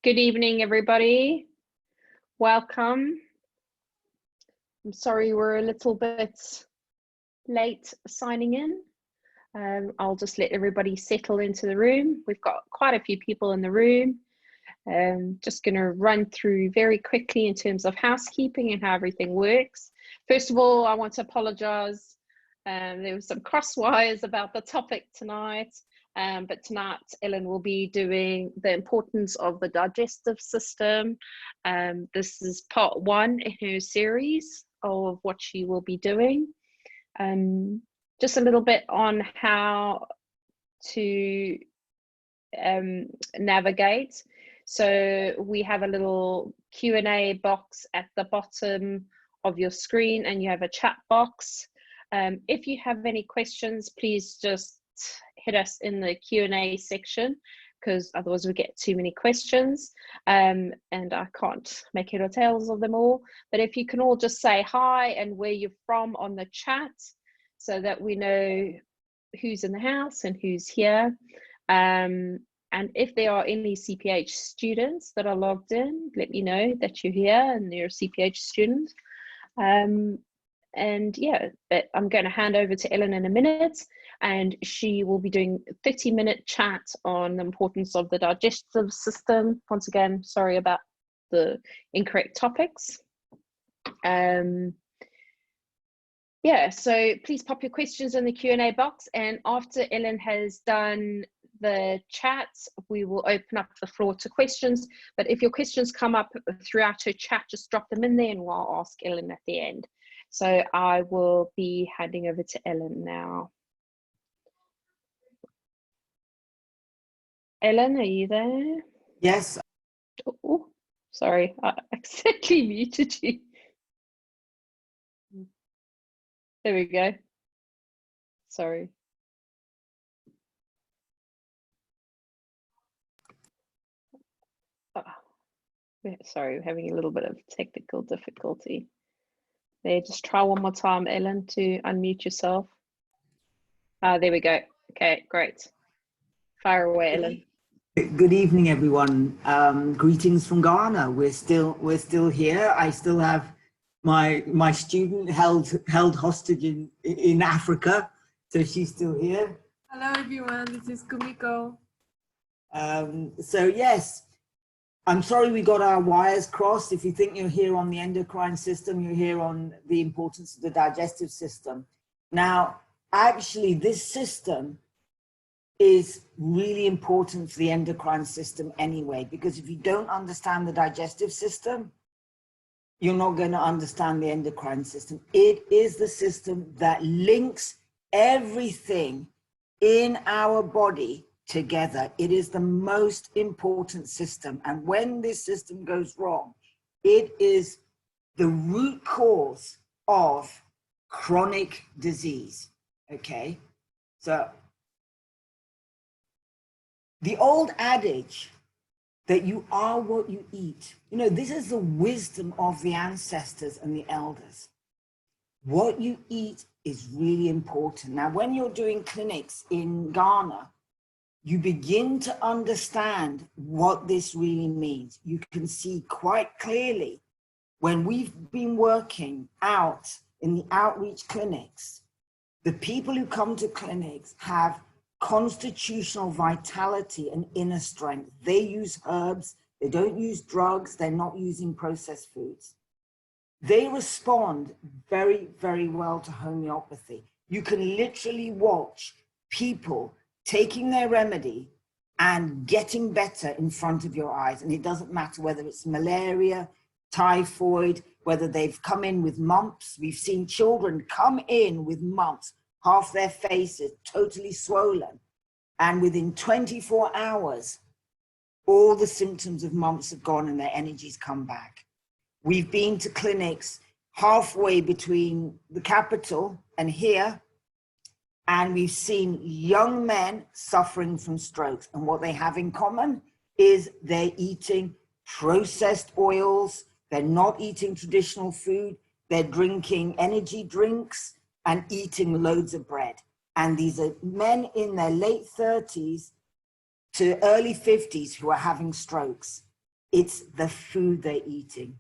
Good evening, everybody. Welcome. I'm sorry we're a little bit late signing in. I'll just let everybody settle into the room. We've got quite a few people in the room. Just going to run through very quickly in terms of housekeeping and how everything works. First of all, I want to apologize. There was some crosswires about the topic tonight. But tonight, Ellen will be doing the importance of the digestive system. This is part 1 in her series of what she will be doing. Just a little bit on how to navigate. So we have a little Q&A box at the bottom of your screen, and you have a chat box. If you have any questions, please just hit us in the Q&A section, because otherwise we get too many questions and I can't make head or tails of them all. But if you can all just say hi and where you're from on the chat, so that we know who's in the house and who's here. And if there are any CPH students that are logged in, let me know that you're here and you're a CPH student. And yeah, but I'm going to hand over to Ellen in a minute, and she will be doing a 30-minute chat on the importance of the digestive system. Once again, sorry about the incorrect topics. Yeah, so please pop your questions in the Q&A box, and after Ellen has done the chat, we will open up the floor to questions. But if your questions come up throughout her chat, just drop them in there and we'll ask Ellen at the end. So I will be handing over to Ellen now. Ellen, are you there? Yes. Oh, sorry, I accidentally muted you. There we go. Sorry. Sorry, we're having a little bit of technical difficulty. There, just try one more time, Ellen, to unmute yourself. There we go. Okay, great. Fire away, Ellen. Good evening, everyone. Greetings from Ghana. We're still here. I still have my student held hostage in Africa, so she's still here. Hello, everyone. This is Kumiko. So yes, I'm sorry we got our wires crossed. If you think you're here on the endocrine system, you're here on the importance of the digestive system. Now, actually, this system is really important for the endocrine system anyway, because if you don't understand the digestive system, you're not going to understand the endocrine system. It is the system that links everything in our body together. It is the most important system. And when this system goes wrong, it is the root cause of chronic disease. Okay, so the old adage that you are what you eat, you know, this is the wisdom of the ancestors and the elders. What you eat is really important. Now, when you're doing clinics in Ghana, you begin to understand what this really means. You can see quite clearly when we've been working out in the outreach clinics, the people who come to clinics have constitutional vitality and inner strength. They use herbs, they don't use drugs, they're not using processed foods. They respond very, very well to homeopathy. You can literally watch people taking their remedy and getting better in front of your eyes. And it doesn't matter whether it's malaria, typhoid, whether they've come in with mumps. We've seen children come in with mumps, half their faces totally swollen. And within 24 hours, all the symptoms of mumps have gone and their energy's come back. We've been to clinics halfway between the capital and here, and we've seen young men suffering from strokes. And what they have in common is they're eating processed oils, they're not eating traditional food, they're drinking energy drinks and eating loads of bread. And these are men in their late 30s to early 50s who are having strokes. it's the food they're eating.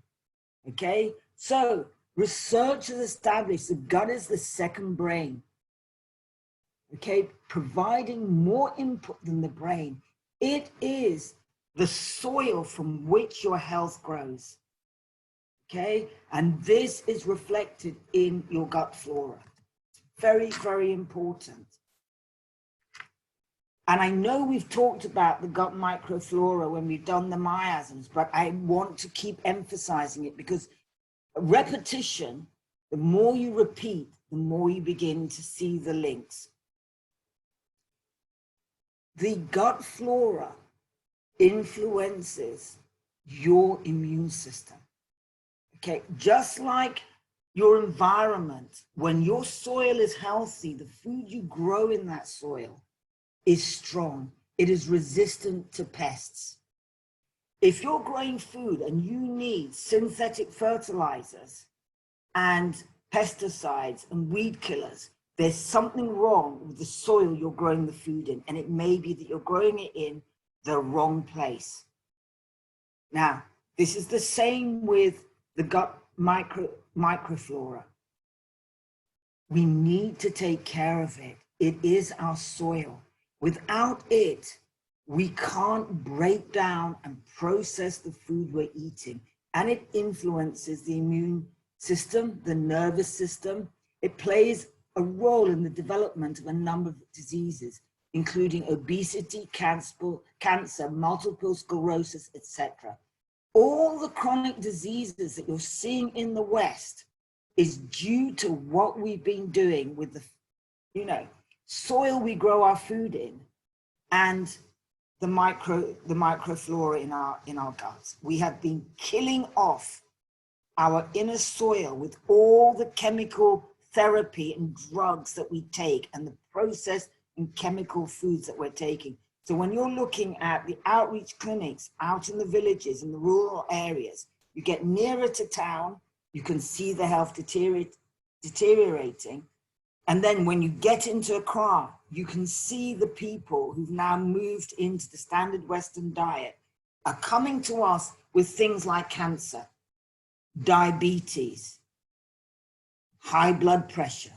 Okay, so research has established the gut is the second brain. Okay, providing more input than the brain. It is the soil from which your health grows. Okay, and this is reflected in your gut flora. Very, very important. And I know we've talked about the gut microflora when we've done the miasms, but I want to keep emphasizing it because repetition, the more you repeat, the more you begin to see the links. The gut flora influences your immune system. Okay, just like your environment, when your soil is healthy, the food you grow in that soil is strong. It is resistant to pests. If you're growing food and you need synthetic fertilizers and pesticides and weed killers, there's something wrong with the soil you're growing the food in, and it may be that you're growing it in the wrong place. Now, this is the same with the gut microflora. We need to take care of it. It is our soil. Without it, we can't break down and process the food we're eating, and it influences the immune system, the nervous system. It plays a role in the development of a number of diseases, including obesity, cancer, multiple sclerosis, etc. All the chronic diseases that you're seeing in the West is due to what we've been doing with the, soil we grow our food in and the microflora in our guts. We have been killing off our inner soil with all the chemical therapy and drugs that we take and the processed and chemical foods that we're taking. So when you're looking at the outreach clinics out in the villages and the rural areas, you get nearer to town, you can see the health deteriorating. And then when you get into Accra, you can see the people who've now moved into the standard Western diet are coming to us with things like cancer, diabetes, high blood pressure,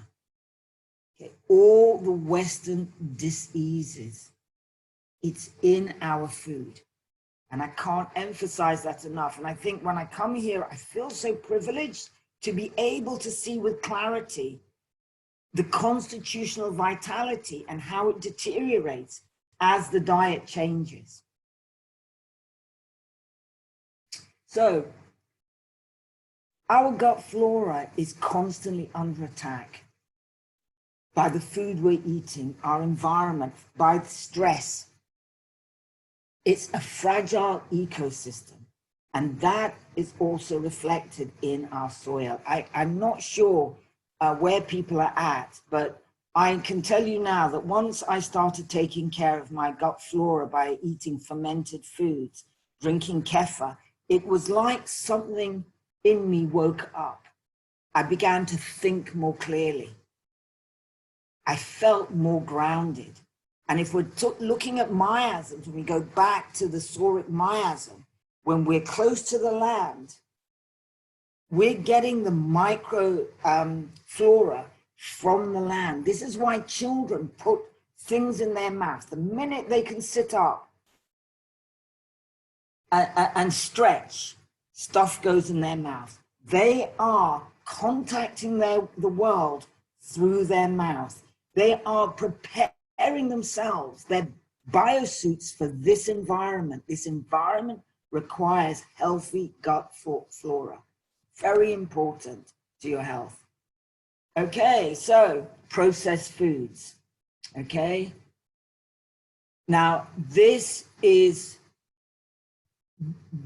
okay, all the Western diseases. It's in our food. And I can't emphasize that enough. And I think when I come here, I feel so privileged to be able to see with clarity the constitutional vitality and how it deteriorates as the diet changes. So our gut flora is constantly under attack by the food we're eating, our environment, by the stress. It's a fragile ecosystem, and that is also reflected in our soil. I'm not sure where people are at, but I can tell you now that once I started taking care of my gut flora by eating fermented foods, drinking kefir, it was like something in me woke up. I began to think more clearly. I felt more grounded. And if we're looking at miasms, when we go back to the sauric miasm, when we're close to the land, we're getting the micro flora from the land. This is why children put things in their mouth. The minute they can sit up and stretch, stuff goes in their mouth. They are contacting the world through their mouth. They are preparing themselves, their biosuits for this environment. This environment requires healthy gut flora. Very important to your health. Okay, so processed foods. Okay. Now, this is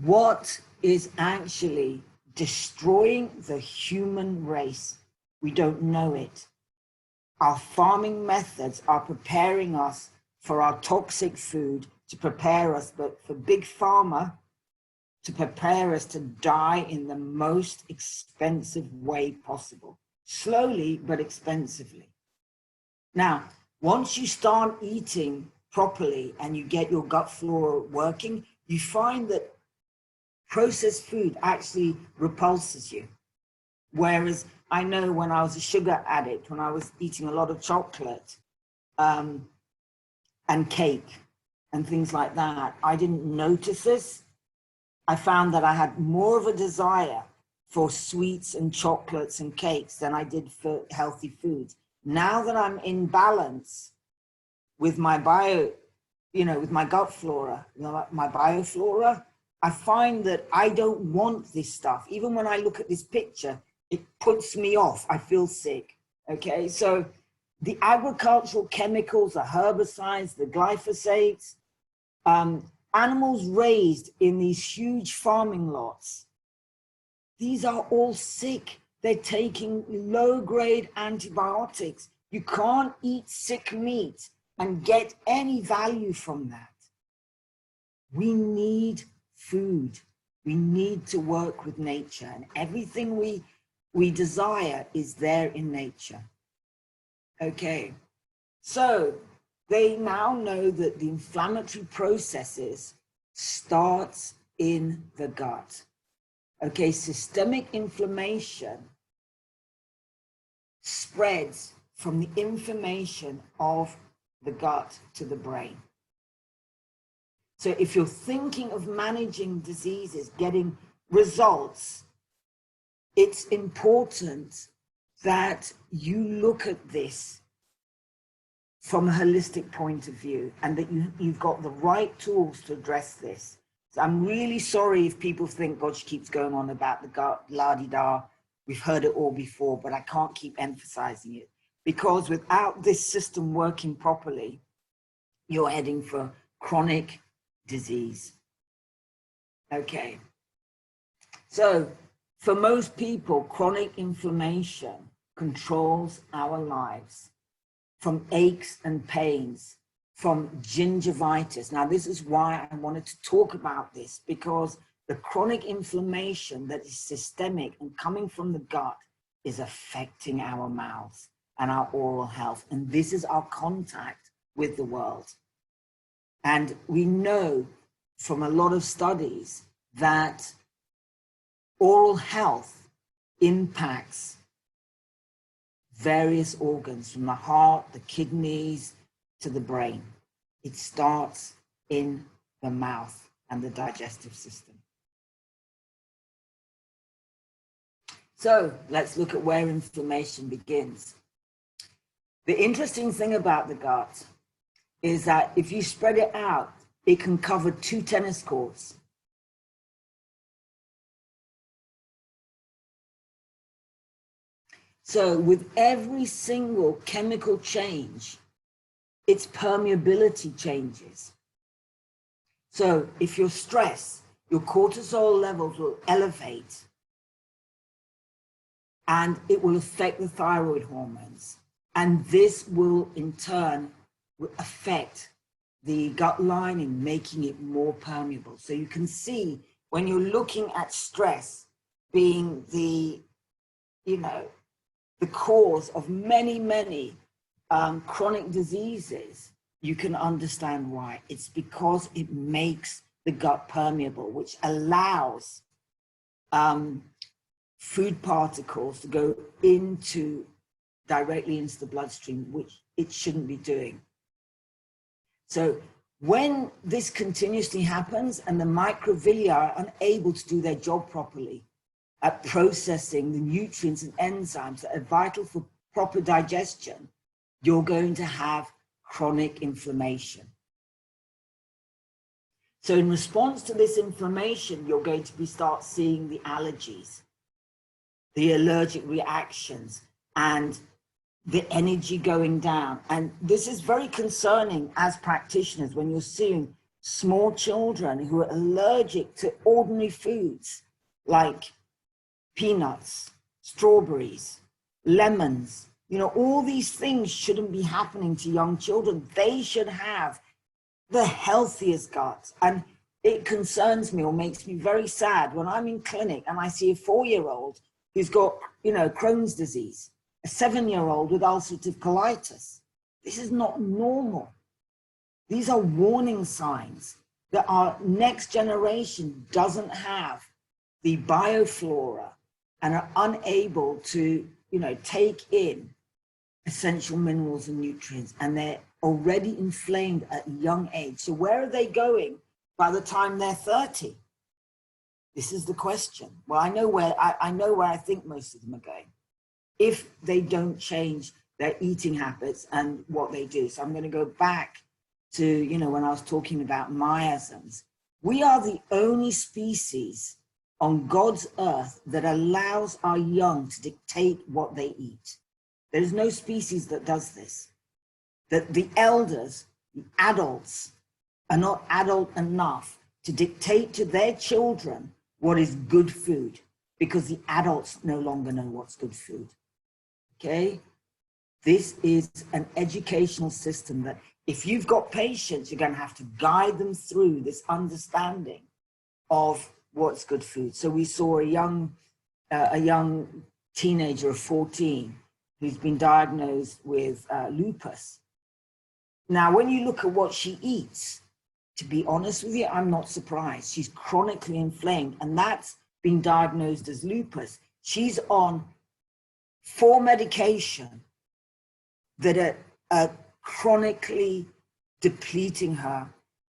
what is actually destroying the human race. We don't know it. Our farming methods are preparing us for our toxic food to prepare us, but for big pharma to prepare us to die in the most expensive way possible. Slowly, but expensively. Now, once you start eating properly and you get your gut flora working, you find that processed food actually repulses you. Whereas I know when I was a sugar addict, when I was eating a lot of chocolate and cake and things like that, I didn't notice this. I found that I had more of a desire for sweets and chocolates and cakes than I did for healthy foods. Now that I'm in balance with my with my gut flora, my bioflora, I find that I don't want this stuff. Even when I look at this picture, it puts me off. I feel sick. Okay, so the agricultural chemicals, the herbicides, the glyphosates, animals raised in these huge farming lots, these are all sick. They're taking low-grade antibiotics. You can't eat sick meat and get any value from that. We need food. We need to work with nature, and everything we desire is there in nature. Okay, so they now know that the inflammatory processes starts in the gut. Okay, systemic inflammation spreads from the inflammation of the gut to the brain. So if you're thinking of managing diseases, getting results, it's important that you look at this from a holistic point of view, and that you've got the right tools to address this. So I'm really sorry if people think, God, she keeps going on about the gut, la-di-da. We've heard it all before, but I can't keep emphasizing it, because without this system working properly, you're heading for chronic disease. Okay. So for most people, chronic inflammation controls our lives, from aches and pains, from gingivitis. Now, this is why I wanted to talk about this, because the chronic inflammation that is systemic and coming from the gut is affecting our mouths and our oral health. And this is our contact with the world. And we know from a lot of studies that oral health impacts various organs, from the heart, the kidneys, to the brain. It starts in the mouth and the digestive system. So let's look at where inflammation begins. The interesting thing about the gut is that if you spread it out, it can cover 2 tennis courts. So with every single chemical change, its permeability changes. So if you're stressed, your cortisol levels will elevate, and it will affect the thyroid hormones. And this will in turn affect the gut lining, making it more permeable. So you can see when you're looking at stress being the cause of many chronic diseases, you can understand why. It's because it makes the gut permeable, which allows food particles to go directly into the bloodstream, which it shouldn't be doing. So when this continuously happens and the microvilli are unable to do their job properly at processing the nutrients and enzymes that are vital for proper digestion, you're going to have chronic inflammation. So in response to this inflammation, you're going to start seeing the allergies, the allergic reactions, and the energy going down. And this is very concerning as practitioners when you're seeing small children who are allergic to ordinary foods like peanuts, strawberries, lemons. All these things shouldn't be happening to young children. They should have the healthiest guts. And it concerns me or makes me very sad when I'm in clinic and I see a 4-year-old who's got, Crohn's disease, a 7-year-old with ulcerative colitis. This is not normal. These are warning signs that our next generation doesn't have the bioflora and are unable to, take in essential minerals and nutrients, and they're already inflamed at a young age. So where are they going by the time they're 30? This is the question. Well, I know where I think most of them are going, if they don't change their eating habits and what they do. So I'm going to go back to, when I was talking about miasms. We are the only species on God's earth that allows our young to dictate what they eat. There is no species that does this. That the elders, the adults, are not adult enough to dictate to their children what is good food, because the adults no longer know what's good food. Okay? This is an educational system that if you've got patients, you're going to have to guide them through this understanding of what's good food. So we saw a young teenager of 14 who's been diagnosed with lupus. Now, when you look at what she eats, to be honest with you, I'm not surprised. She's chronically inflamed, and that's been diagnosed as lupus. She's on 4 medication that are chronically depleting her,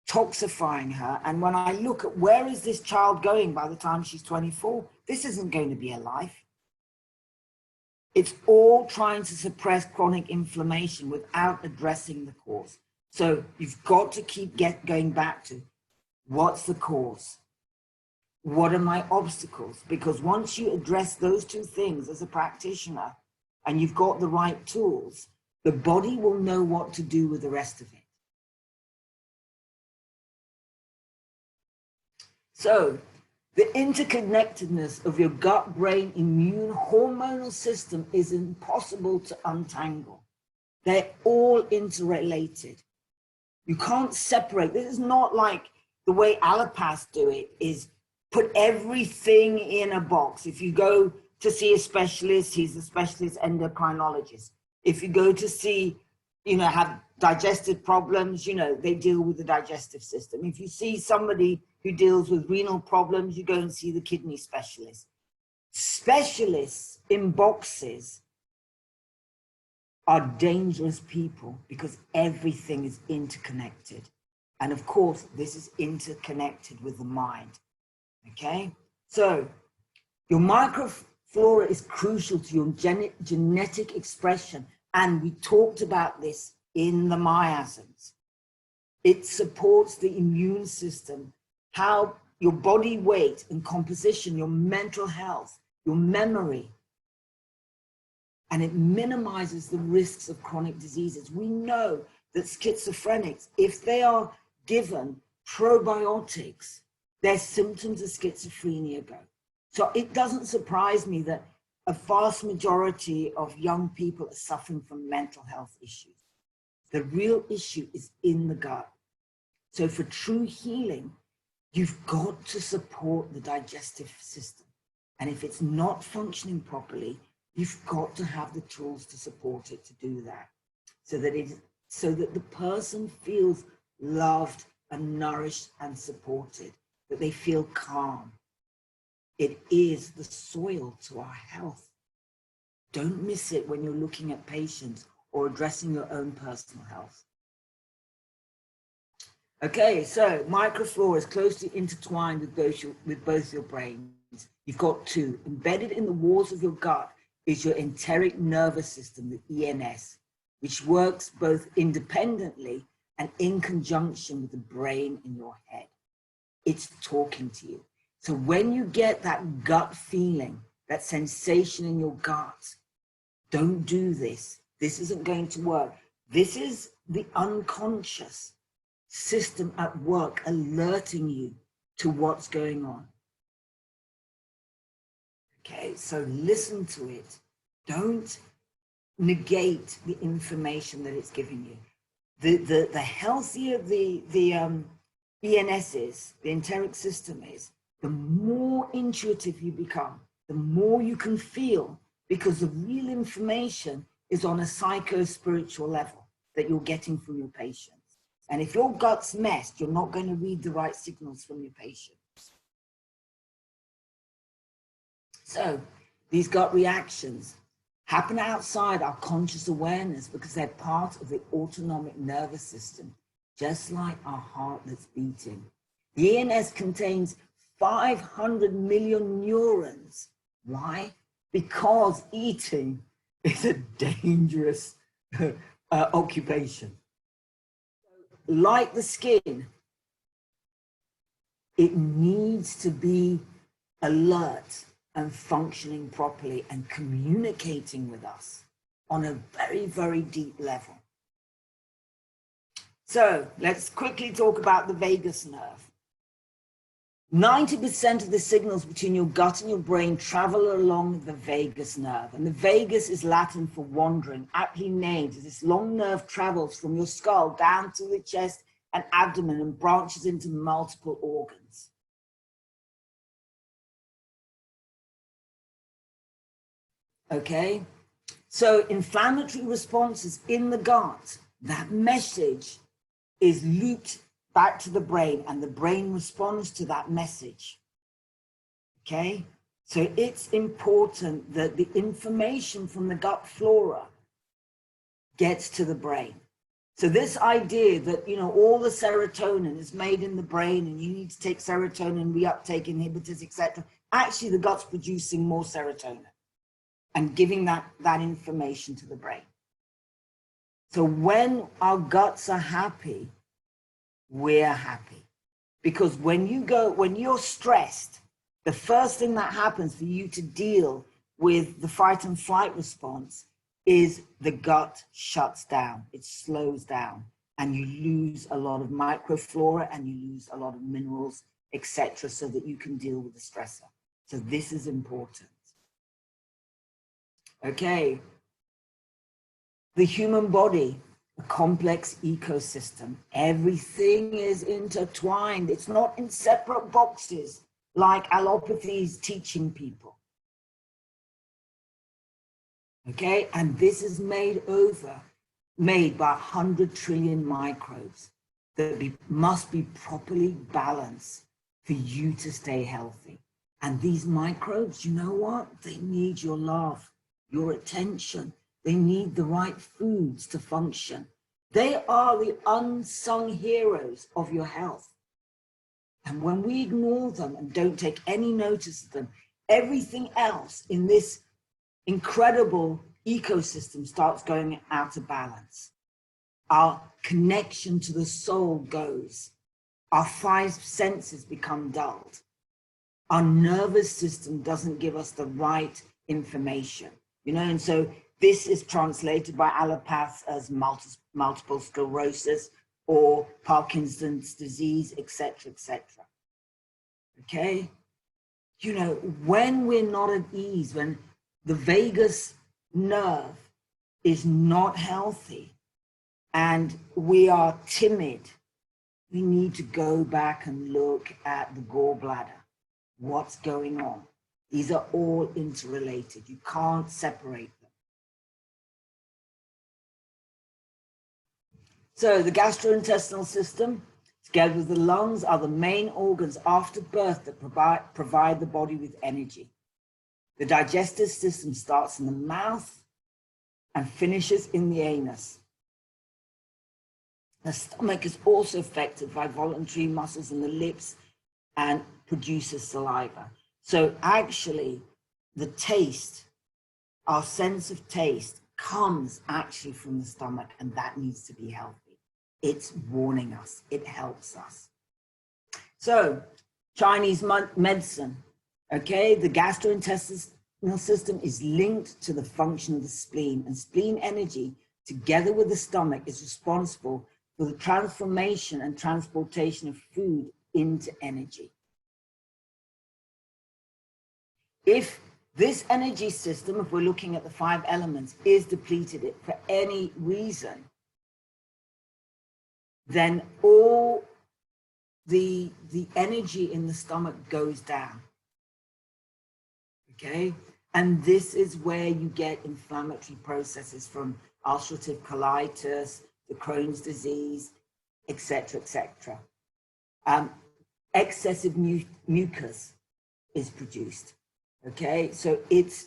toxifying her. And when I look at where is this child going by the time she's 24, this isn't going to be a life. It's all trying to suppress chronic inflammation without addressing the cause. So you've got to keep going back to, what's the cause? What are my obstacles? Because once you address those two things as a practitioner and you've got the right tools, the body will know what to do with the rest of it. So the interconnectedness of your gut, brain, immune, hormonal system is impossible to untangle. They're all interrelated. You can't separate. This is not like the way allopaths do it, is put everything in a box. If you go to see a specialist, he's a specialist endocrinologist. If you go to see, have digestive problems, they deal with the digestive system. If you see somebody who deals with renal problems, you go and see the kidney specialist. Specialists in boxes are dangerous people because everything is interconnected. And of course, this is interconnected with the mind. Okay? So your microflora is crucial to your genetic expression. And we talked about this in the miasms. It supports the immune system, how your body weight and composition, your mental health, your memory, and it minimizes the risks of chronic diseases. We know that schizophrenics, if they are given probiotics, their symptoms of schizophrenia go. So it doesn't surprise me that a vast majority of young people are suffering from mental health issues. The real issue is in the gut. So for true healing, you've got to support the digestive system. And if it's not functioning properly, you've got to have the tools to support it to do that. So that the person feels loved and nourished and supported, that they feel calm. It is the soil to our health. Don't miss it when you're looking at patients or addressing your own personal health. Okay, so microflora is closely intertwined with both your brains. You've got 2. Embedded in the walls of your gut is your enteric nervous system, the ENS, which works both independently and in conjunction with the brain in your head. It's talking to you. So when you get that gut feeling, that sensation in your gut, don't do this. This isn't going to work. This is the unconscious system at work alerting you to what's going on. Okay, so listen to it. Don't negate the information that it's giving you. The healthier the ENS is, the enteric system is, the more intuitive you become, the more you can feel, because the real information is on a psycho-spiritual level that you're getting from your patients. And if your gut's messed, you're not going to read the right signals from your patient. So these gut reactions happen outside our conscious awareness because they're part of the autonomic nervous system, just like our heart that's beating. The ENS contains 500 million neurons. Why? Because eating is a dangerous occupation. Like the skin, it needs to be alert and functioning properly and communicating with us on a very, very deep level. So let's quickly talk about the vagus nerve. 90% of the signals between your gut and your brain travel along the vagus nerve. And the vagus is Latin for wandering, aptly named as this long nerve travels from your skull down to the chest and abdomen and branches into multiple organs. Okay, so inflammatory responses in the gut, that message is looped back to the brain and the brain responds to that message. Okay, so it's important that the information from the gut flora gets to the brain. So this idea that, you know, all the serotonin is made in the brain and you need to take serotonin reuptake inhibitors, etc. Actually, the gut's producing more serotonin and giving that information to the brain. So when our guts are happy, we're happy. Because when you're stressed, the first thing that happens for you to deal with the fight and flight response is the gut shuts down, it slows down, and you lose a lot of microflora and you lose a lot of minerals, etc., so that you can deal with the stressor. So this is important. Okay, the human body, a complex ecosystem. Everything is intertwined. It's not in separate boxes like allopathy is teaching people. Okay, and this is made by 100 trillion microbes that must be properly balanced for you to stay healthy. And these microbes, you know what? They need your love, your attention. They need the right foods to function. They are the unsung heroes of your health. And when we ignore them and don't take any notice of them, everything else in this incredible ecosystem starts going out of balance. Our connection to the soul goes. Our 5 senses become dulled. Our nervous system doesn't give us the right information, you know, and so this is translated by allopaths as multiple sclerosis or Parkinson's disease, etc., etc. Okay, you know, when we're not at ease, when the vagus nerve is not healthy and we are timid, we need to go back and look at the gallbladder. What's going on? These are all interrelated. You can't separate them. So the gastrointestinal system, together with the lungs, are the main organs after birth that provide the body with energy. The digestive system starts in the mouth and finishes in the anus. The stomach is also affected by voluntary muscles in the lips and produces saliva. So actually, the taste, our sense of taste, comes actually from the stomach, and that needs to be healthy. It's warning us, it helps us. So, Chinese medicine, okay, the gastrointestinal system is linked to the function of the spleen, and spleen energy, together with the stomach, is responsible for the transformation and transportation of food into energy. If this energy system, if we're looking at the 5 elements, is depleted for any reason, then all the energy in the stomach goes down. Okay? And this is where you get inflammatory processes from ulcerative colitis, the Crohn's disease, etc., etc. Excessive mucus is produced. Okay, so it's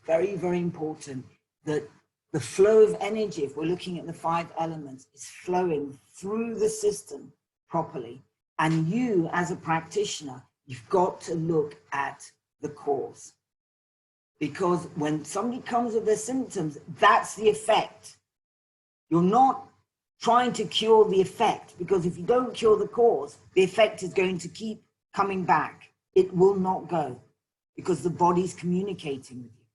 very, very important that the flow of energy, if we're looking at the 5 elements, is flowing through the system properly. And you, as a practitioner, you've got to look at the cause. Because when somebody comes with their symptoms, that's the effect. You're not trying to cure the effect, because if you don't cure the cause, the effect is going to keep coming back. It will not go, because the body's communicating with you.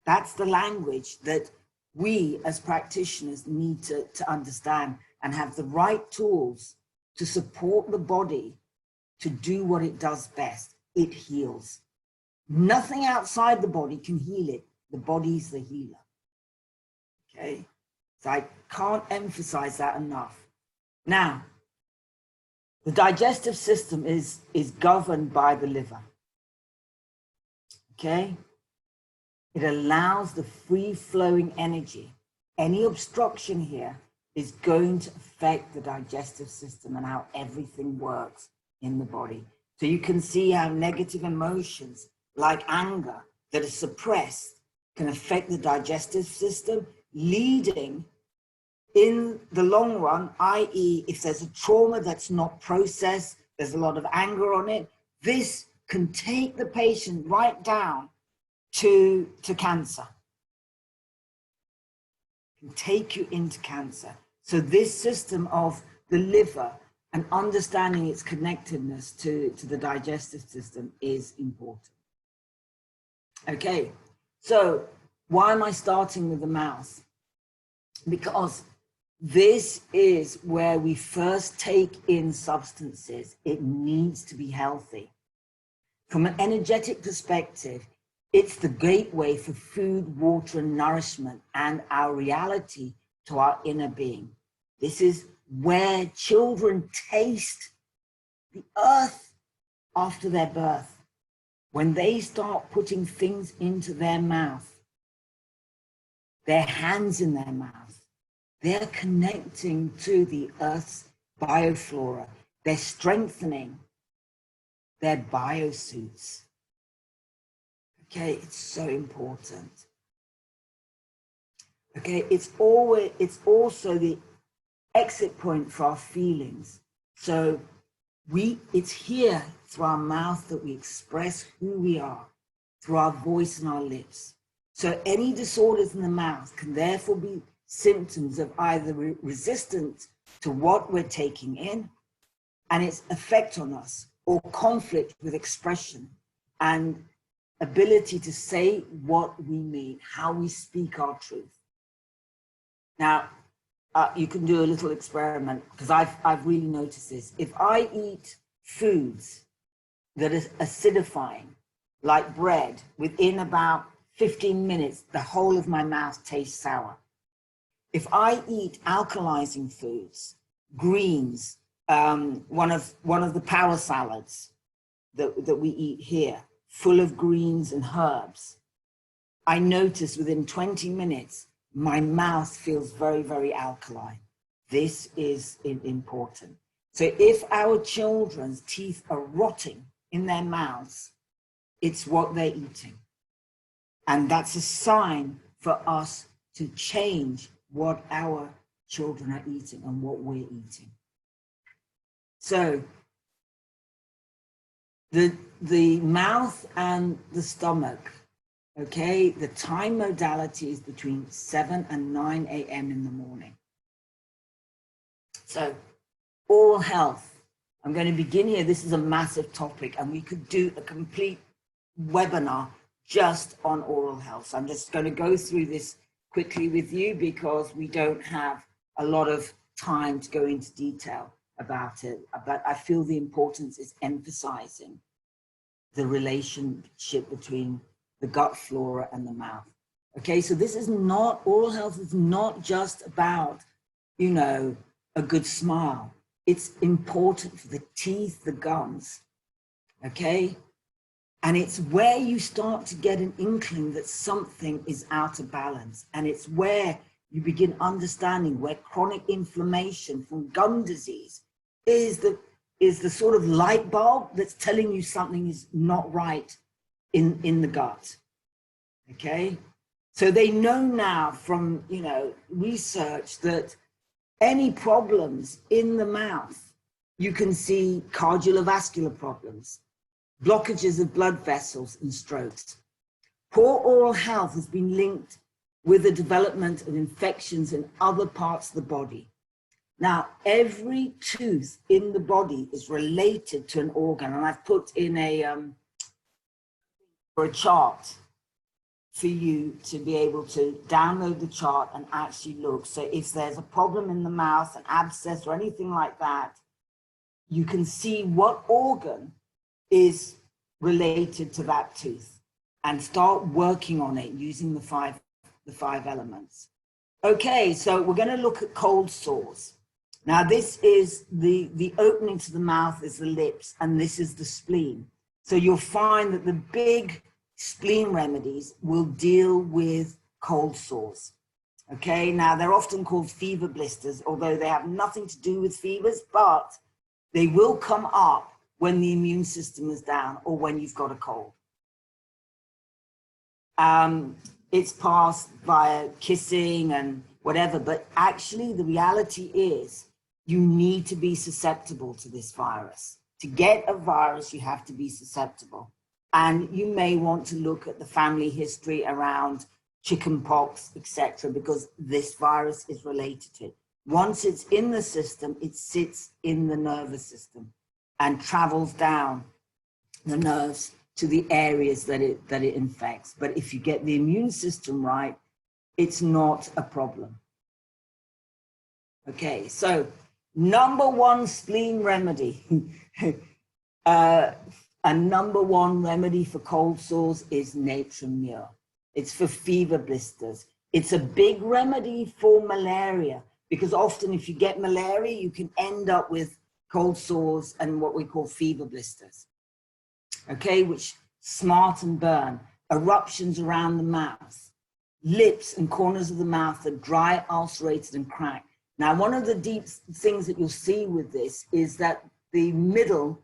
That's the language that we as practitioners need to understand and have the right tools to support the body to do what it does best. It heals. Nothing outside the body can heal it. The body's the healer. Okay? So I can't emphasize that enough. Now, the digestive system is governed by the liver. Okay? It allows the free-flowing energy. Any obstruction here is going to affect the digestive system and how everything works in the body. So you can see how negative emotions like anger that are suppressed can affect the digestive system, leading in the long run, i.e. if there's a trauma that's not processed, there's a lot of anger on it, this can take the patient right down to cancer. Can take you into cancer. So this system of the liver and understanding its connectedness to the digestive system is important. Okay, so why am I starting with the mouth? Because this is where we first take in substances. It needs to be healthy. From an energetic perspective, it's the gateway for food, water, and nourishment, and our reality to our inner being. This is where children taste the earth after their birth. When they start putting things into their mouth, their hands in their mouth, they're connecting to the earth's bioflora. They're strengthening their biosuits. Okay, it's so important. Okay, it's also the exit point for our feelings. So it's here through our mouth that we express who we are, through our voice and our lips. So any disorders in the mouth can therefore be symptoms of either resistance to what we're taking in and its effect on us, or conflict with expression and ability to say what we mean, how we speak our truth. Now, you can do a little experiment, because I've really noticed this. If I eat foods that are acidifying, like bread, within about 15 minutes, the whole of my mouth tastes sour. If I eat alkalizing foods, greens, one of the power salads that we eat here, full of greens and herbs, I notice within 20 minutes, my mouth feels very, very alkaline. This is important. So if our children's teeth are rotting in their mouths, it's what they're eating. And that's a sign for us to change what our children are eating and what we're eating. So the mouth and the stomach, okay, the time modality is between 7 and 9 a.m. in the morning. So oral health, I'm going to begin here. This is a massive topic, and we could do a complete webinar just on oral health. So I'm just going to go through this quickly with you because we don't have a lot of time to go into detail about it. But I feel the importance is emphasizing the relationship between the gut flora and the mouth. Okay, so this is not, oral health is not just about, you know, a good smile. It's important for the teeth, the gums, okay? And it's where you start to get an inkling that something is out of balance. And it's where you begin understanding where chronic inflammation from gum disease is the sort of light bulb that's telling you something is not right in the gut. Okay, so they know now from research that any problems in the mouth, you can see cardiovascular problems, blockages of blood vessels, and strokes. Poor oral health has been linked with the development of infections in other parts of the body. Now, every tooth in the body is related to an organ, and I've put in a chart for you to be able to download the chart and actually look. So if there's a problem in the mouth, an abscess or anything like that, you can see what organ is related to that tooth and start working on it using the five elements. Okay, so we're going to look at cold sores. Now this is the opening to the mouth is the lips, and this is the spleen. So you'll find that the big spleen remedies will deal with cold sores. Okay, now they're often called fever blisters, although they have nothing to do with fevers, but they will come up when the immune system is down or when you've got a cold. It's passed via kissing and whatever, but actually the reality is you need to be susceptible to this virus. To get a virus, you have to be susceptible. And you may want to look at the family history around chicken pox, etc., because this virus is related to it. Once it's in the system, it sits in the nervous system and travels down the nerves to the areas that it infects. But if you get the immune system right, it's not a problem. Okay, so number one spleen remedy. A number one remedy for cold sores is natron mur. It's for fever blisters. It's a big remedy for malaria, because often if you get malaria, you can end up with cold sores and what we call fever blisters. Okay, which smart and burn, eruptions around the mouth, lips and corners of the mouth are dry, ulcerated, and cracked. Now, one of the deep things that you'll see with this is that the middle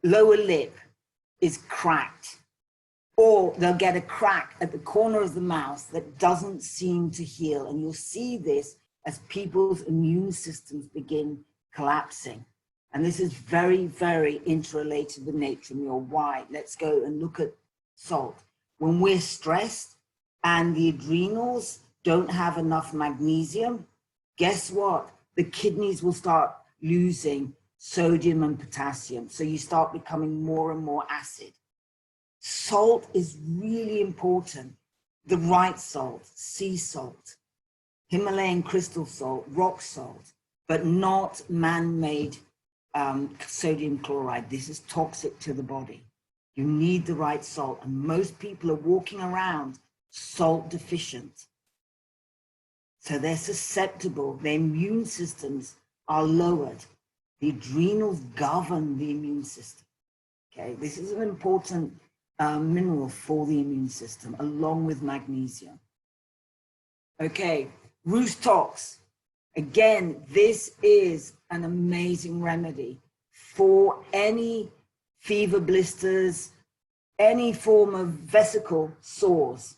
lower lip is cracked, or they'll get a crack at the corner of the mouth that doesn't seem to heal. And you'll see this as people's immune systems begin collapsing. And this is very, very interrelated with natron mur. Why? Let's go and look at salt. When we're stressed and the adrenals don't have enough magnesium, guess what? The kidneys will start losing sodium and potassium. So you start becoming more and more acid. Salt is really important. The right salt, sea salt, Himalayan crystal salt, rock salt, but not man-made sodium chloride. This is toxic to the body. You need the right salt, and most people are walking around salt deficient. So they're susceptible, their immune systems are lowered. The adrenals govern the immune system. Okay, this is an important mineral for the immune system, along with magnesium. Okay, roost tox. Again, this is an amazing remedy for any fever blisters, any form of vesicle sores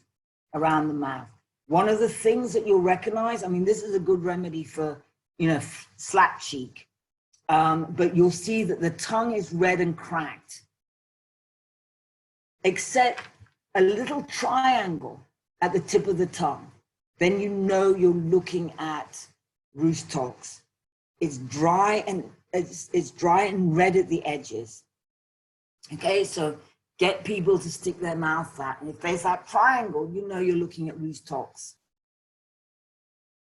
around the mouth. One of the things that you'll recognize, I mean, this is a good remedy for, slap cheek, but you'll see that the tongue is red and cracked, except a little triangle at the tip of the tongue. Then you know you're looking at roost tox. It's dry and red at the edges. Okay, so get people to stick their mouth out, and if there's that triangle, you know you're looking at roost tox.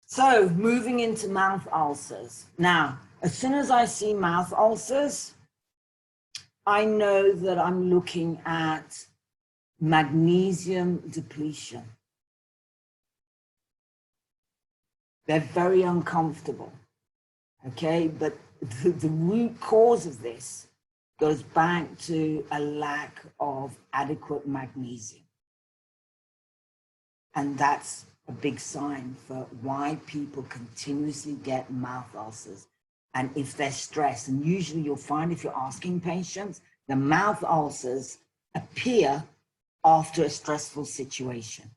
So moving into mouth ulcers. Now, as soon as I see mouth ulcers, I know that I'm looking at magnesium depletion. They're very uncomfortable, okay? But the root cause of this goes back to a lack of adequate magnesium. And that's a big sign for why people continuously get mouth ulcers. And if they're stressed, and usually you'll find if you're asking patients, the mouth ulcers appear after a stressful situation.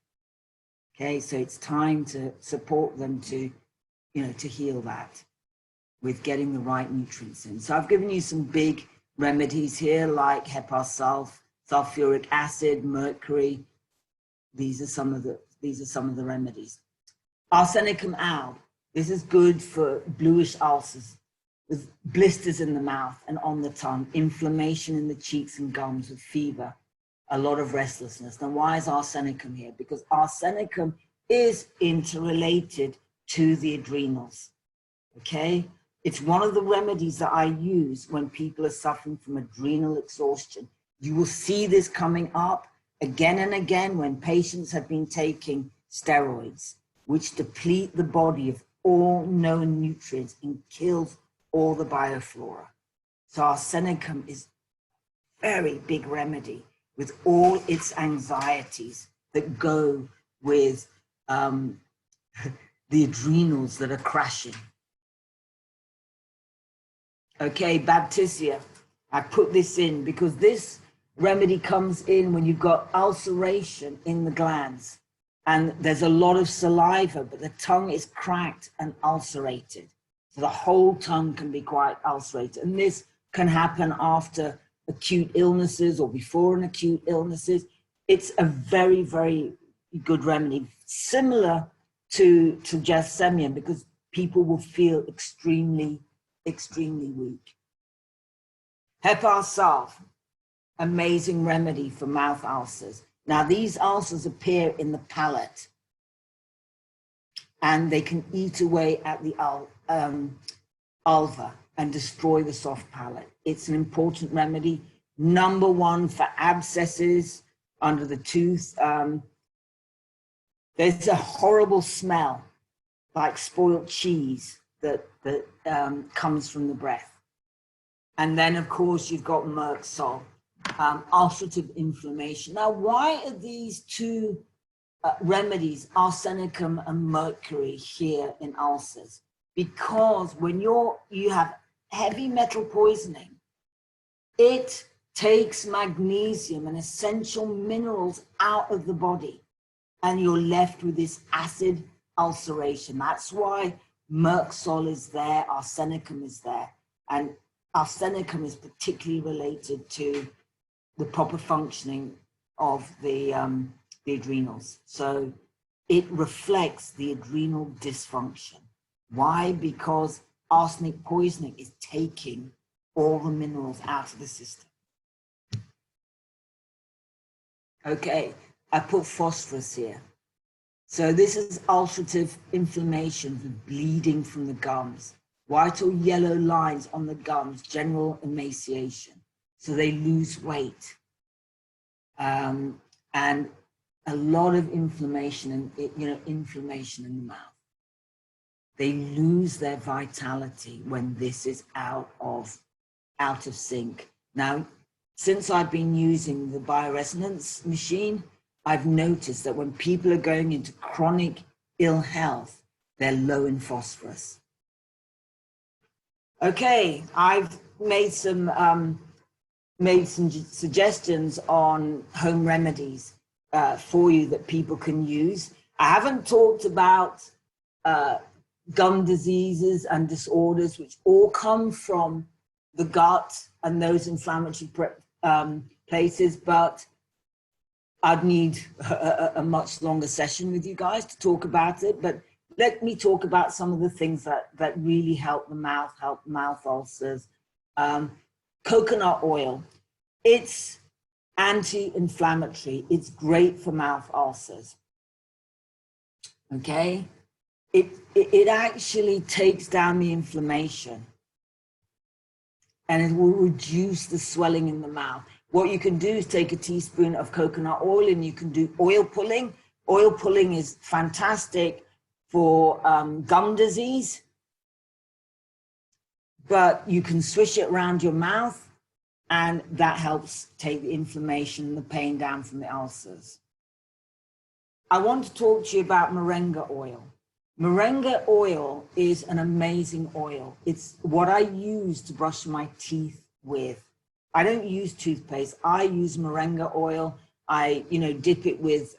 Okay, so it's time to support them to, to heal that with getting the right nutrients in. So I've given you some big remedies here like hepasulf, sulfuric acid, mercury. These are some of the remedies. Arsenicum alb. This is good for bluish ulcers with blisters in the mouth and on the tongue, inflammation in the cheeks and gums with fever, a lot of restlessness. Now, why is arsenicum here? Because arsenicum is interrelated to the adrenals, okay? It's one of the remedies that I use when people are suffering from adrenal exhaustion. You will see this coming up again and again when patients have been taking steroids, which deplete the body of all known nutrients and kills all the bioflora. So arsenicum is a very big remedy with all its anxieties that go with the adrenals that are crashing. Okay, Baptisia, I put this in because this remedy comes in when you've got ulceration in the glands and there's a lot of saliva, but the tongue is cracked and ulcerated. So the whole tongue can be quite ulcerated. And this can happen after acute illnesses or before an acute illnesses. It's a very, very good remedy, similar to Gethsemane, because people will feel extremely weak. Hepasulf, amazing remedy for mouth ulcers. Now, these ulcers appear in the palate and they can eat away at the ulva and destroy the soft palate. It's an important remedy. Number one for abscesses under the tooth. There's a horrible smell like spoiled cheese that comes from the breath. And then, of course, you've got Merksol, ulcerative inflammation. Now, why are these two remedies, arsenicum and mercury, here in ulcers? Because when you have heavy metal poisoning, it takes magnesium and essential minerals out of the body, and you're left with this acid ulceration. That's why Merksol is there, arsenicum is there, and arsenicum is particularly related to the proper functioning of the adrenals. So it reflects the adrenal dysfunction. Why? Because arsenic poisoning is taking all the minerals out of the system. Okay, I put phosphorus here. So this is ulcerative inflammation with bleeding from the gums, white or yellow lines on the gums, general emaciation. So they lose weight. And a lot of inflammation and inflammation in the mouth. They lose their vitality when this is out of sync. Now, since I've been using the bioresonance machine, I've noticed that when people are going into chronic ill health, they're low in phosphorus. Okay, I've made some suggestions on home remedies for you that people can use. I haven't talked about gum diseases and disorders, which all come from the gut and those inflammatory places, but I'd need a much longer session with you guys to talk about it. But let me talk about some of the things that really help the mouth, help mouth ulcers. Coconut oil, it's anti-inflammatory. It's great for mouth ulcers. Okay, it actually takes down the inflammation and it will reduce the swelling in the mouth. What you can do is take a teaspoon of coconut oil and you can do oil pulling. Oil pulling is fantastic for gum disease, but you can swish it around your mouth and that helps take the inflammation and the pain down from the ulcers. I want to talk to you about moringa oil. Moringa oil is an amazing oil. It's what I use to brush my teeth with. I don't use toothpaste. I use moringa oil. I, dip it with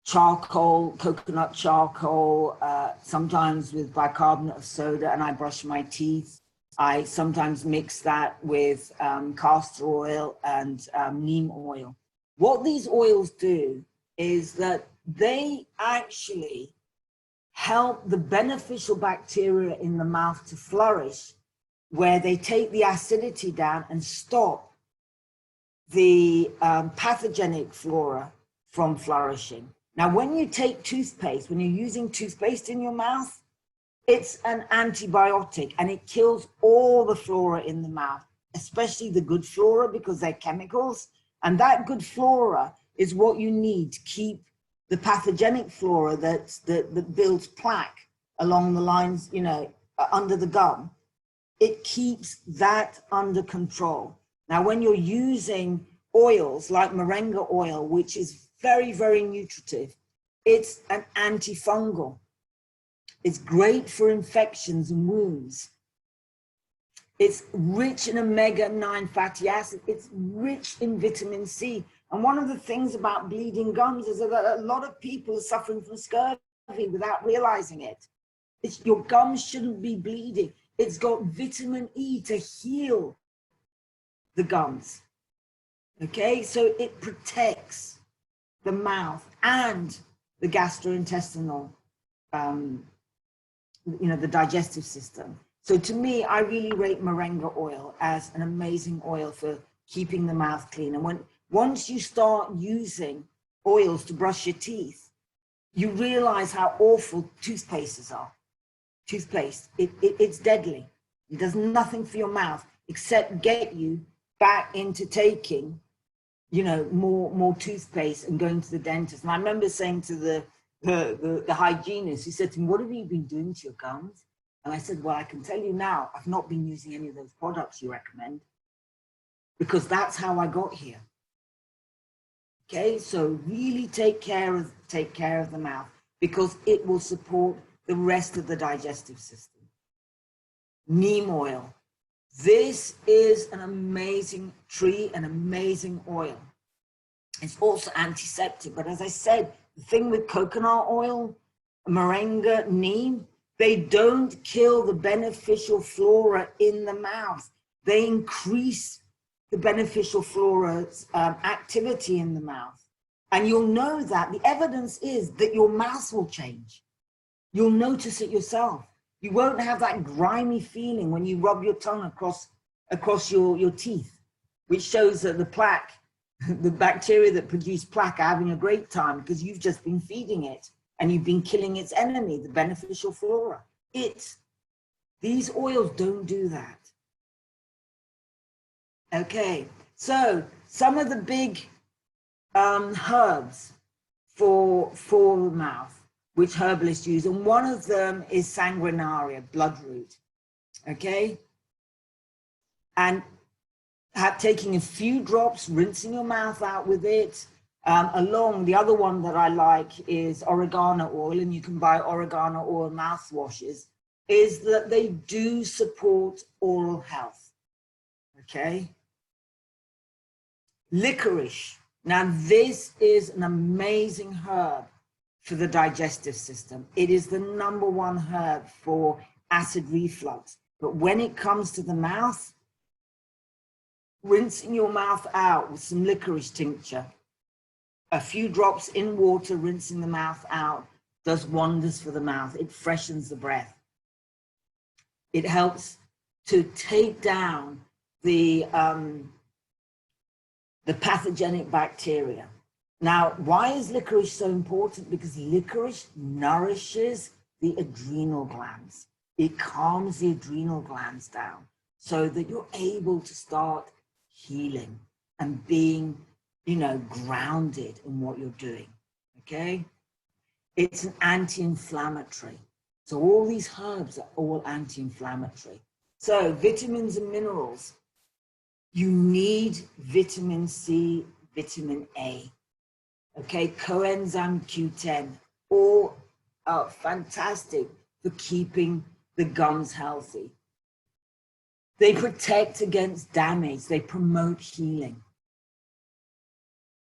charcoal, coconut charcoal, sometimes with bicarbonate of soda, and I brush my teeth. I sometimes mix that with castor oil and neem oil. What these oils do is that they actually help the beneficial bacteria in the mouth to flourish, where they take the acidity down and stop the pathogenic flora from flourishing. Now, when you take toothpaste, when you're using toothpaste in your mouth, it's an antibiotic and it kills all the flora in the mouth, especially the good flora, because they're chemicals. And that good flora is what you need to keep the pathogenic flora that builds plaque along the lines, under the gum. It keeps that under control. Now, when you're using oils like moringa oil, which is very, very nutritive, it's an antifungal. It's great for infections and wounds. It's rich in omega-9 fatty acid. It's rich in vitamin C. And one of the things about bleeding gums is that a lot of people are suffering from scurvy without realizing it. Your gums shouldn't be bleeding. It's got vitamin E to heal the gums. Okay, so it protects the mouth and the gastrointestinal, the digestive system. So to me, I really rate moringa oil as an amazing oil for keeping the mouth clean. And once you start using oils to brush your teeth, you realize how awful toothpastes are. Toothpaste, it's deadly. It does nothing for your mouth except get you back into taking, more toothpaste and going to the dentist. And I remember saying to the hygienist, he said to me, "What have you been doing to your gums?" And I said, "Well, I can tell you now, I've not been using any of those products you recommend, because that's how I got here." Okay, so really take care of the mouth, because it will support the rest of the digestive system. Neem oil. This is an amazing tree, an amazing oil. It's also antiseptic, but as I said, the thing with coconut oil, moringa, neem, they don't kill the beneficial flora in the mouth. They increase the beneficial flora's activity in the mouth. And you'll know that the evidence is that your mouth will change. You'll notice it yourself. You won't have that grimy feeling when you rub your tongue across your teeth, which shows that the plaque, the bacteria that produce plaque, are having a great time because you've just been feeding it and you've been killing its enemy, the beneficial flora. These oils don't do that. Okay, so some of the big herbs for the mouth, which herbalists use, and one of them is sanguinaria, bloodroot. Okay, and taking a few drops, rinsing your mouth out with it. Along the other one that I like is oregano oil, and you can buy oregano oil mouthwashes, is that they do support oral health. Okay, licorice. Now this is an amazing herb for the digestive system. It is the #1 herb for acid reflux. But when it comes to the mouth, rinsing your mouth out with some licorice tincture, a few drops in water, rinsing the mouth out, does wonders for the mouth. It freshens the breath. It helps to take down the pathogenic bacteria. Now, why is licorice so important? Because licorice nourishes the adrenal glands. It calms the adrenal glands down so that you're able to start healing and being, grounded in what you're doing, okay? It's an anti-inflammatory. So all these herbs are all anti-inflammatory. So vitamins and minerals. You need vitamin C, vitamin A. Okay, coenzyme Q10, all fantastic for keeping the gums healthy. They protect against damage. They promote healing.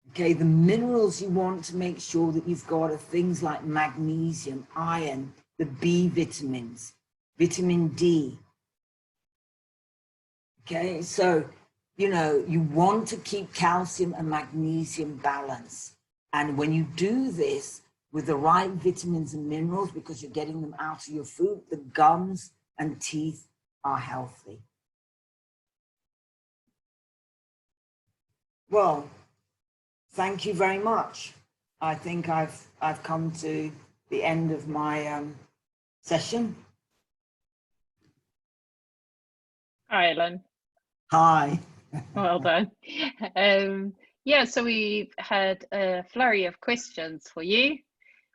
Okay, the minerals you want to make sure that you've got are things like magnesium, iron, the B vitamins, vitamin D. Okay, so, you know, you want to keep calcium and magnesium balanced. And when you do this with the right vitamins and minerals, because you're getting them out of your food, the gums and teeth are healthy. Well, thank you very much. I think I've come to the end of my session. Hi, Ellen. Hi. Well done. Yeah, so we've had a flurry of questions for you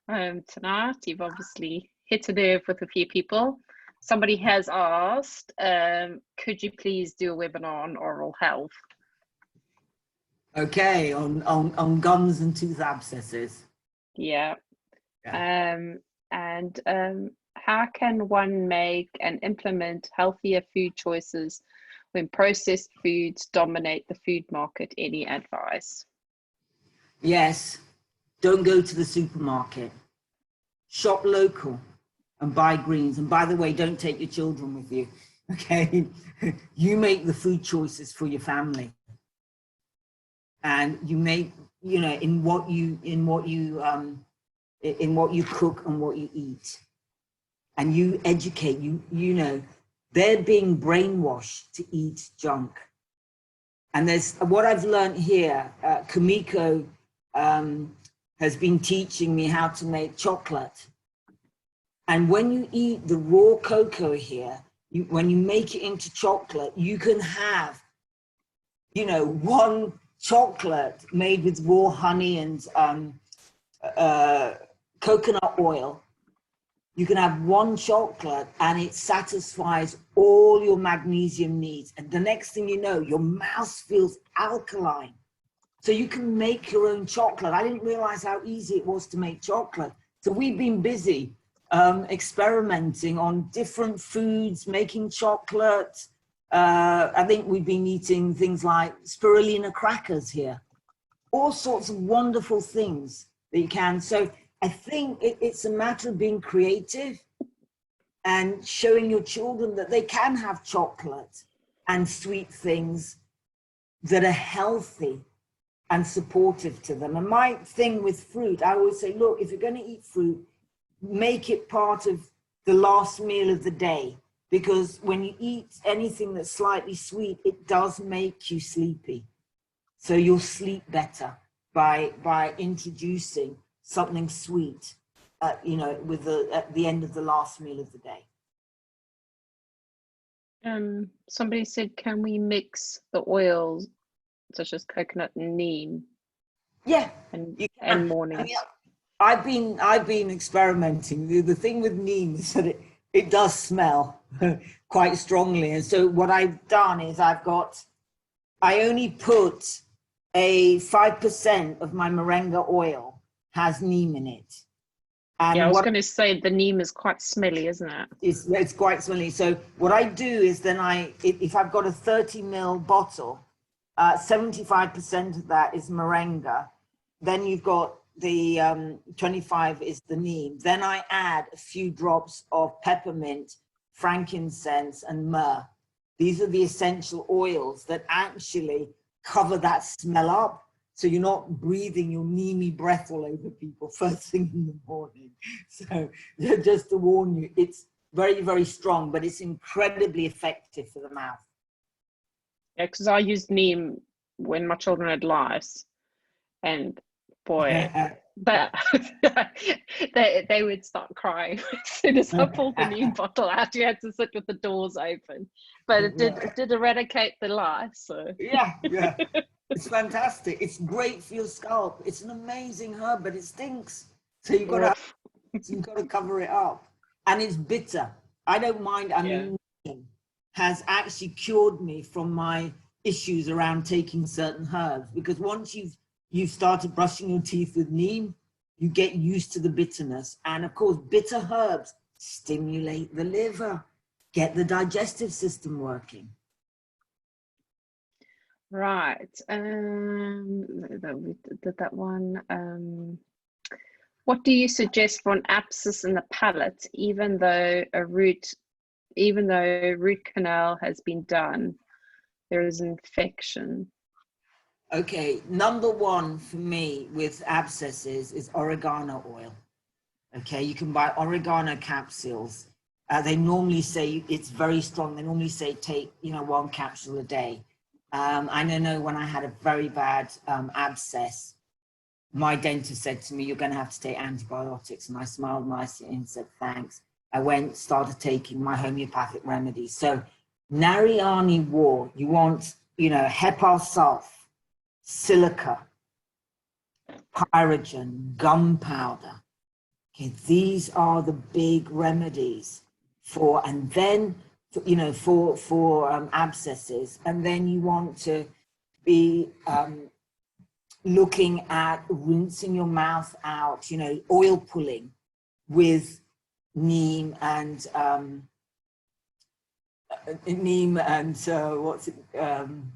tonight. You've obviously hit a nerve with a few people. Somebody has asked, could you please do a webinar on oral health? Okay, on gums and tooth abscesses. Yeah. And how can one make and implement healthier food choices when processed foods dominate the food market? Any advice? Yes, don't go to the supermarket. Shop local and buy greens. And by the way, don't take your children with you. Okay, you make the food choices for your family, and you make, you know, in what you cook and what you eat, and you educate. You know, they're being brainwashed to eat junk. And there's what I've learned here. Kumiko has been teaching me how to make chocolate. And when you eat the raw cocoa here, when you make it into chocolate, you can have, you know, one chocolate made with raw honey and coconut oil. You can have one chocolate and it satisfies all your magnesium needs. And the next thing you know, your mouth feels alkaline. So you can make your own chocolate. I didn't realize how easy it was to make chocolate. So we've been busy experimenting on different foods, making chocolate. I think we've been eating things like spirulina crackers here. All sorts of wonderful things that you can. So I think it's a matter of being creative and showing your children that they can have chocolate and sweet things that are healthy and supportive to them. And my thing with fruit, I always say, look, if you're going to eat fruit, make it part of the last meal of the day, because when you eat anything that's slightly sweet, it does make you sleepy. So you'll sleep better by introducing something sweet, you know, with at the end of the last meal of the day. Somebody said, can we mix the oils such as coconut and neem? Yeah, and mornings. I mean, I've been experimenting. The thing with neem is that it does smell quite strongly, and so what I've done is I only put 5% of my moringa oil has neem in it. And yeah, I was going to say the neem is quite smelly, isn't it? It's quite smelly. So what I do is then if I've got a 30 ml bottle, 75% of that is moringa. Then you've got the 25 is the neem. Then I add a few drops of peppermint, frankincense, and myrrh. These are the essential oils that actually cover that smell up. So you're not breathing your neemy breath all over people first thing in the morning. So just to warn you, it's very, very strong, but it's incredibly effective for the mouth. Yeah, because I used neem when my children had lice, and boy, but they would start crying as soon as I pulled the neem bottle out. You had to sit with the doors open, but it did eradicate the lice. So yeah, it's fantastic. It's great for your scalp. It's an amazing herb, but it stinks. So you've got to cover it up, and it's bitter. I don't mind. I mean, neem has actually cured me from my issues around taking certain herbs, because once you've started brushing your teeth with neem, you get used to the bitterness. And of course, bitter herbs stimulate the liver, get the digestive system working. Right. We did that one. What do you suggest for an abscess in the palate, even though root canal has been done? There is infection. Okay, number one for me with abscesses is oregano oil. Okay, you can buy oregano capsules. They normally say it's very strong. They normally say take, 1 capsule a day. I know when I had a very bad abscess, my dentist said to me, you're going to have to take antibiotics. And I smiled nicely and said, thanks. I started taking my homeopathic remedies. So Nariani War, you want, Hepar sulf, silica, pyrogen, gunpowder. Okay, these are the big remedies for, and then, for abscesses. And then you want to be looking at rinsing your mouth out, oil pulling with neem and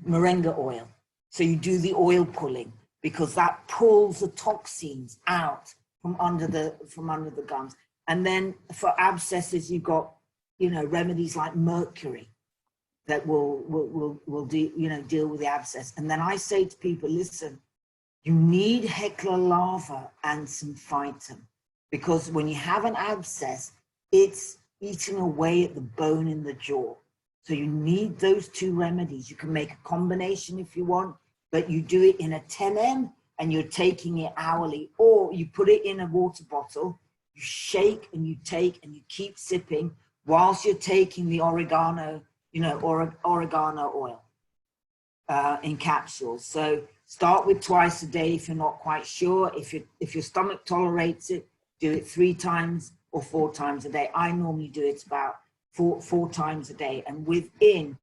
moringa oil. So you do the oil pulling because that pulls the toxins out from under the gums. And then for abscesses, you've got, remedies like mercury that will deal with the abscess. And then I say to people, listen, you need Hecla lava and some phyton, because when you have an abscess, it's eating away at the bone in the jaw. So you need those 2 remedies. You can make a combination if you want, but you do it in a 10 and you're taking it hourly, or you put it in a water bottle, you shake and you take and you keep sipping whilst you're taking the oregano, oregano oil in capsules. So start with twice a day if you're not quite sure. If your stomach tolerates it, do it 3 times or 4 times a day. I normally do it about four times a day, and within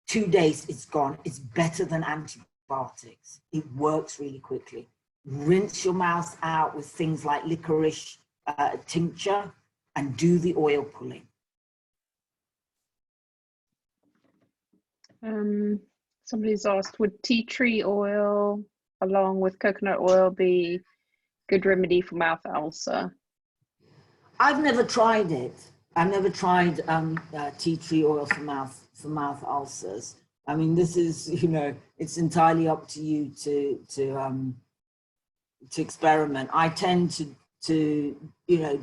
2 days it's gone. It's better than antibiotics. It works really quickly. Rinse your mouth out with things like licorice tincture and do the oil pulling. Somebody's asked, would tea tree oil along with coconut oil be good remedy for mouth ulcer? I've never tried it. I've never tried tea tree oil for mouth ulcers. I mean, this is, it's entirely up to you to experiment. I tend to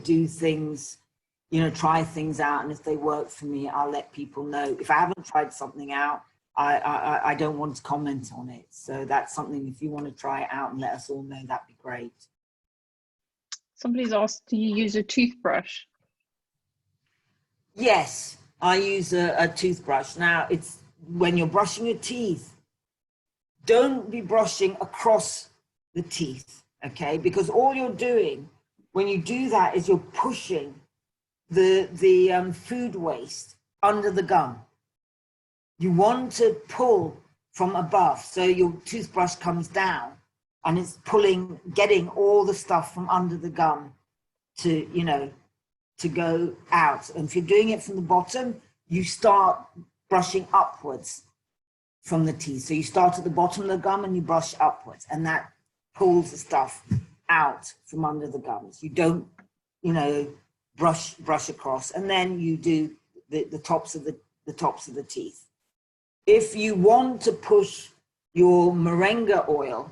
do things, try things out, and if they work for me, I'll let people know. If I haven't tried something out, I don't want to comment on it. So that's something, if you want to try it out and let us all know, that'd be great. Somebody's asked, do you use a toothbrush? Yes, I use a toothbrush. Now, it's when you're brushing your teeth, don't be brushing across the teeth, okay? Because all you're doing when you do that is you're pushing the food waste under the gum. You want to pull from above, so your toothbrush comes down and it's getting all the stuff from under the gum to go out. And if you're doing it from the bottom, you start brushing upwards from the teeth. So you start at the bottom of the gum and you brush upwards, and that pulls the stuff out from under the gums. You don't, brush across, and then you do the tops of the teeth. If you want to push your moringa oil,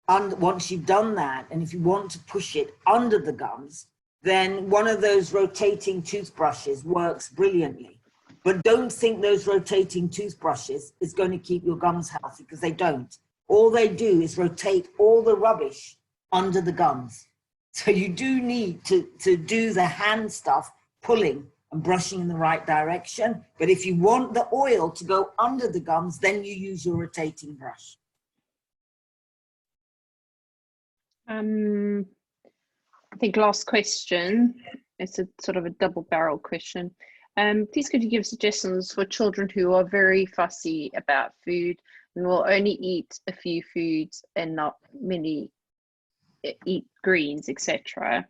once you've done that, and if you want to push it under the gums, then one of those rotating toothbrushes works brilliantly. But don't think those rotating toothbrushes is going to keep your gums healthy, because they don't. All they do is rotate all the rubbish under the gums. So you do need to do the hand stuff, pulling and brushing in the right direction. But if you want the oil to go under the gums, then you use your rotating brush. I think last question. It's a sort of a double-barrel question. Please could you give suggestions for children who are very fussy about food and will only eat a few foods and not many eat greens, etc.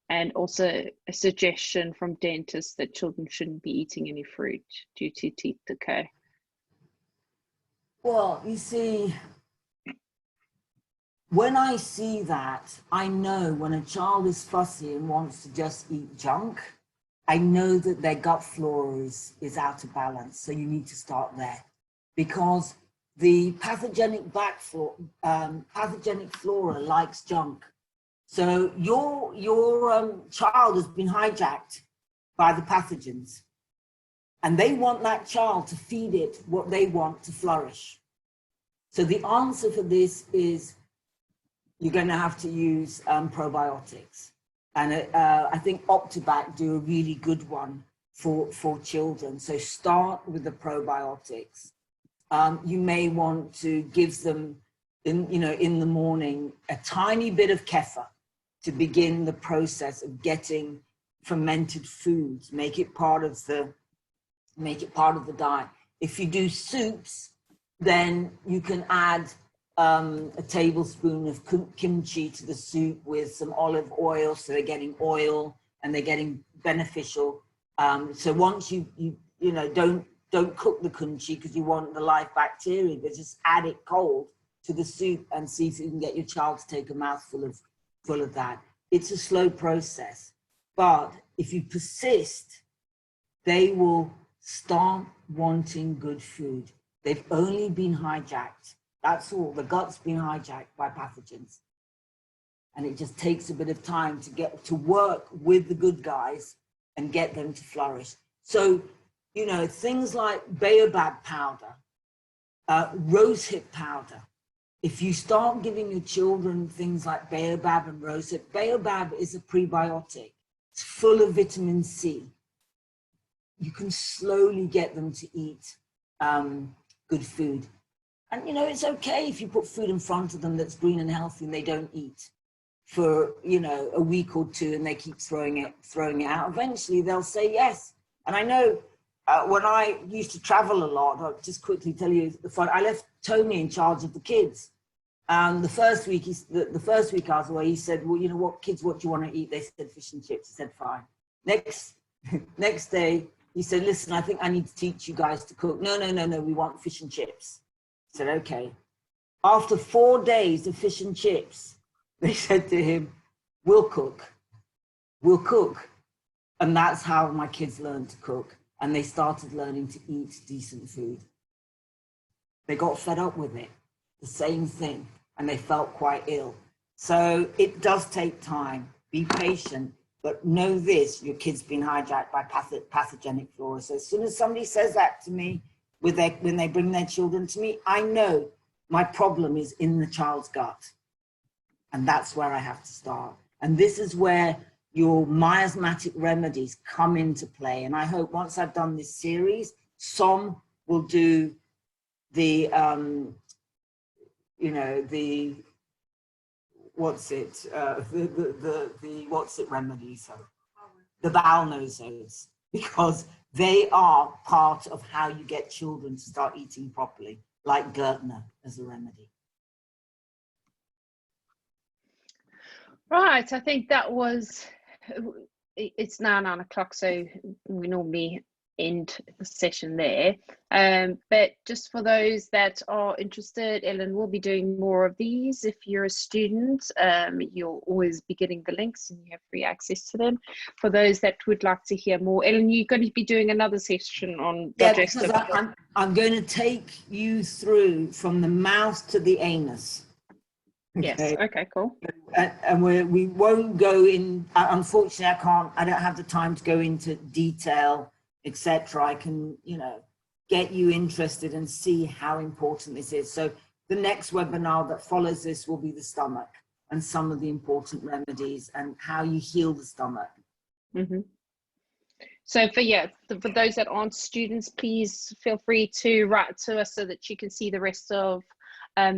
And also a suggestion from dentists that children shouldn't be eating any fruit due to teeth decay. Well, you see, when I see that, I know when a child is fussy and wants to just eat junk, I know that their gut flora is out of balance. So you need to start there, because the pathogenic pathogenic flora likes junk. So your child has been hijacked by the pathogens, and they want that child to feed it what they want to flourish. So the answer for this is you're going to have to use probiotics. And I think Optibac do a really good one for children. So start with the probiotics. You may want to give them, in the morning, a tiny bit of kefir to begin the process of getting fermented foods. Make it part of the diet. If you do soups, then you can add a tablespoon of kimchi to the soup with some olive oil, so they're getting oil and they're getting beneficial. So once you don't cook the kimchi because you want the live bacteria, but just add it cold to the soup and see if you can get your child to take a mouthful of that. It's a slow process, but if you persist, they will start wanting good food. They've only been hijacked. That's all. The gut's been hijacked by pathogens. And it just takes a bit of time to get to work with the good guys and get them to flourish. So, things like baobab powder, rosehip powder. If you start giving your children things like baobab and rosehip, baobab is a prebiotic. It's full of vitamin C. You can slowly get them to eat good food. And, it's okay if you put food in front of them that's green and healthy and they don't eat for, a week or two and they keep throwing it out. Eventually they'll say yes. And I know when I used to travel a lot, I'll just quickly tell you the fun. I left Tony in charge of the kids. The first week I was away, he said, well, what, kids, what do you want to eat? They said fish and chips. I said, fine. Next day, he said, listen, I think I need to teach you guys to cook. No, we want fish and chips. I said, okay. After 4 days of fish and chips, they said to him, we'll cook. And that's how my kids learned to cook. And they started learning to eat decent food. They got fed up with it, the same thing, and they felt quite ill. So it does take time. Be patient, but know this, your kid's been hijacked by pathogenic flora. So as soon as somebody says that to me, when they bring their children to me, I know my problem is in the child's gut. And that's where I have to start. And this is where your miasmatic remedies come into play. And I hope once I've done this series, some will do the, remedies, the bowel nosos, because they are part of how you get children to start eating properly, like Gertner as a remedy. Right, I think that was, it's now 9 o'clock, so we normally end the session there. But just for those that are interested, Ellen will be doing more of these. If you're a student, you'll always be getting the links and you have free access to them. For those that would like to hear more, Ellen, you're going to be doing another session on digestive. Because I'm going to take you through from the mouth to the anus. Okay. Yes, okay, cool. And we won't go in, unfortunately I don't have the time to go into detail, etc. I can, get you interested and see how important this is. So the next webinar that follows this will be the stomach and some of the important remedies and how you heal the stomach. Mm-hmm. So for those that aren't students, please feel free to write to us so that you can see the rest of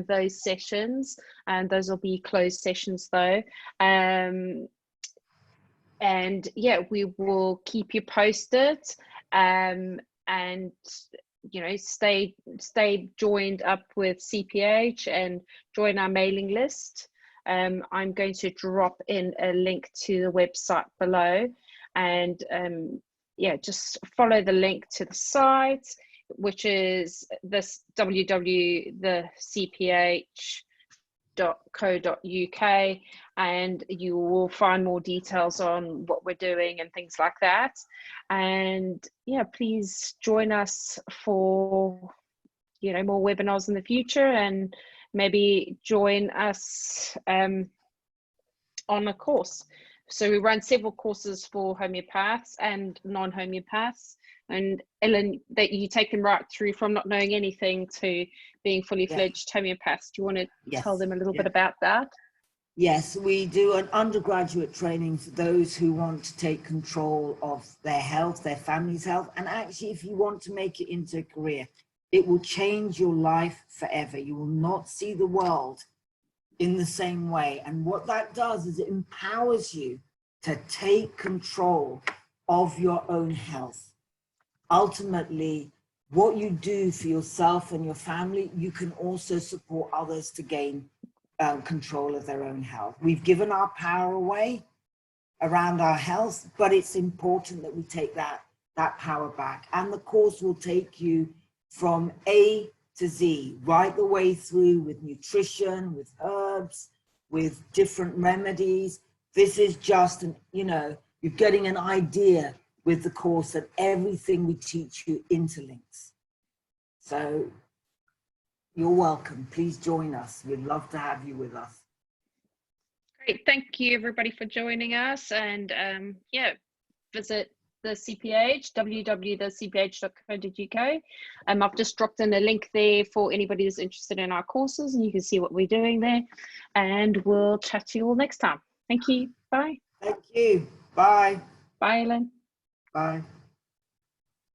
those sessions, and those will be closed sessions though. And yeah, we will keep you posted, and you know, stay joined up with CPH and join our mailing list. I'm going to drop in a link to the website below, and yeah, just follow the link to the site, which is this www.thecph.co.uk, and you will find more details on what we're doing and things like that. And yeah, please join us for, you know, more webinars in the future, and maybe join us on a course. So we run several courses for homeopaths and non-homeopaths. And Ellen, that you take them right through from not knowing anything to being fully fledged homeopaths. Do you want to tell them a little bit about that? Yes, we do an undergraduate training for those who want to take control of their health, their family's health. And actually, if you want to make it into a career, it will change your life forever. You will not see the world in the same way. And what that does is it empowers you to take control of your own health. Ultimately, what you do for yourself and your family, you can also support others to gain control of their own health. We've given our power away around our health, but it's important that we take that power back. And the course will take you from A to Z, right the way through, with nutrition, with herbs, with different remedies. This is just you're getting an idea with the course that everything we teach you interlinks. So you're welcome. Please join us. We'd love to have you with us. Great. Thank you, everybody, for joining us. And yeah, visit the CPH, www.thecph.co.uk. I've just dropped in a link there for anybody who's interested in our courses, and you can see what we're doing there. And we'll chat to you all next time. Thank you. Bye. Thank you. Bye. Bye, Ellen. Bye.